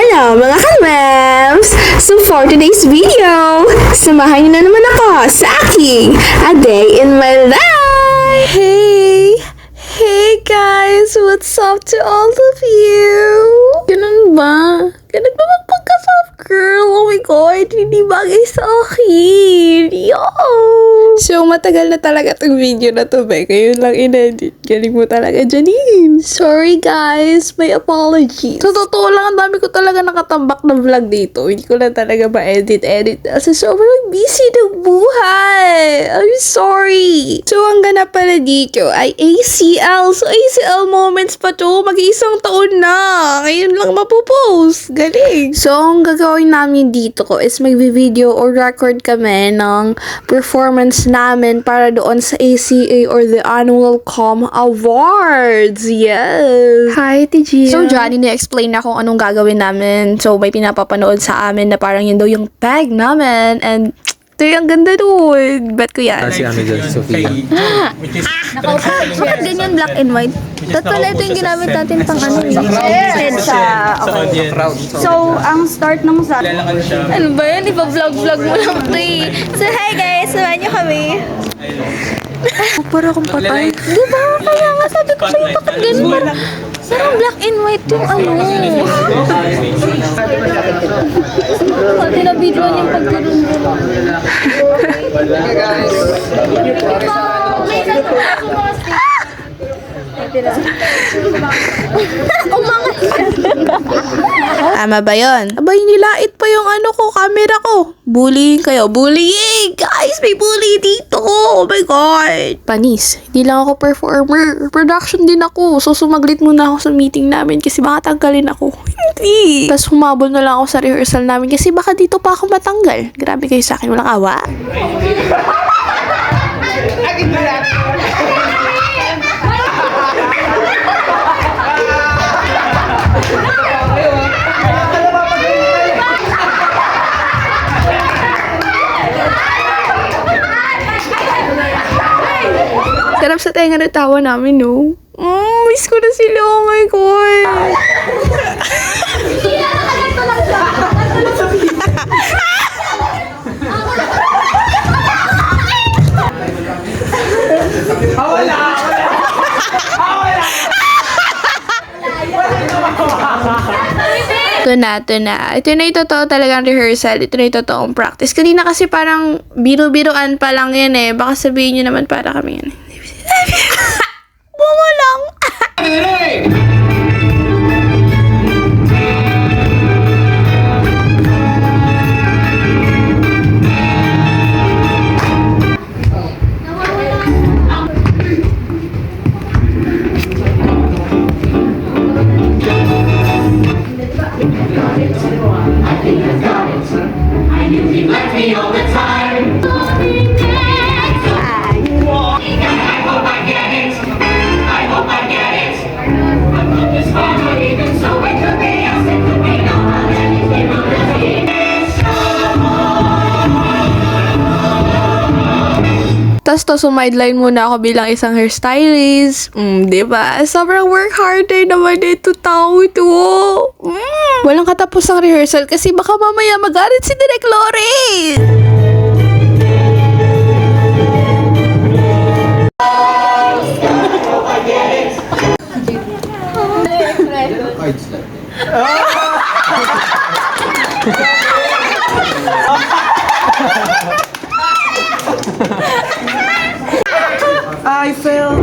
Hello mga ka-mems! So for today's video, samahan niyo na naman ako sa aking A Day in My Life! Hey guys! What's up to all of you? Ganun ba? Ganun ba magpagka-soft girl? Oh my god, hindi bagay sa akin! Yo! So matagal na talaga itong video na to, be. Ngayon lang in-edit. Galing mo talaga, Janine! Sorry guys! My apologies! Sa totoo lang, ang dami ko talaga nakatambak na vlog dito. Hindi ko na talaga ma-edit kasi sobrang busy ng buhay! I'm sorry! So ang ganap pala dito ay ACL. So ACL moments pa to. Mag-iisang taon na. Ngayon lang mapopost. Galing. So ang gagawin namin dito ko is mag-video or record kami ng performance namin para doon sa ACA or the Annual Com Awards. Yes. Hi, TG. So Johnny, na-explain na kung anong gagawin namin. So may pinapapanood sa amin na parang yun daw yung bag namin and ito yung ganda doon. Bet ko yan. Si ano dyan, Sofia. Bakit ganyan black and white? Pala ito yung ginamit natin pang ano. Red sa Crowd. So, ang start ng sa... Ano ba yan? Iba-vlog-vlog mo lang ito eh. So, hi guys! Samahan niyo kami. Para akong patay. Di ba? Kaya nga sabi ko sa'yo, bakit ganun? Parang black and white yung ano. Pati na video niyang pagkarundin. Umangat siya. Tama ba yun? Abay, nilait pa yung ano ko, camera ko. Bullying kayo. Bullying! Guys, may bully dito. Oh my God. Panis, hindi lang ako performer. Production din ako. So, sumaglit muna ako sa meeting namin kasi baka tanggalin ako. Hindi. Tapos humabol na lang ako sa rehearsal namin kasi baka dito pa ako matanggal. Grabe kayo sa akin. Walang awa. Sarap sa tenga na tawa namin, no? Miss ko na sila. Oh my God. Ito na. Ito na yung totoo talagang rehearsal. Ito na yung totoong practice. Kanina kasi parang biro-biroan pa lang yan eh. Baka sabihin nyo naman para kami yan. Bobo lang. Tapos to, sumideline muna ako bilang isang hairstylist. Diba? Sobrang work hard naman ito tao ito. Walang katapos ang rehearsal kasi baka mamaya magalit si Direk Loren. I fell.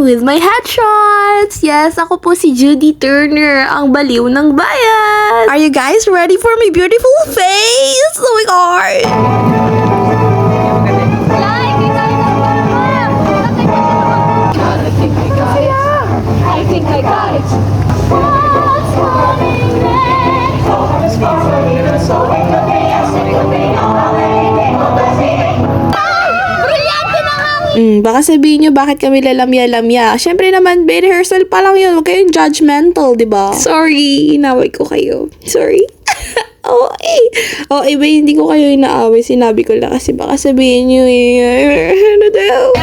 with my headshots! Yes, ako po si Judy Turner, ang baliw ng bayan! Are you guys ready for my beautiful face? Oh my God! I think I got it. What's running red? It's falling, so it could be us, it could be all anything but the same. Brilyante na hangin! Baka sabihin nyo bakit kami lalamya-lamya. Siyempre naman, bay rehearsal pa lang yun. Huwag kayong judgmental, di ba? Sorry, inaway ko kayo. Sorry. Okay, ba hindi ko kayo inaaway. Sinabi ko lang kasi baka sabihin nyo ano daw.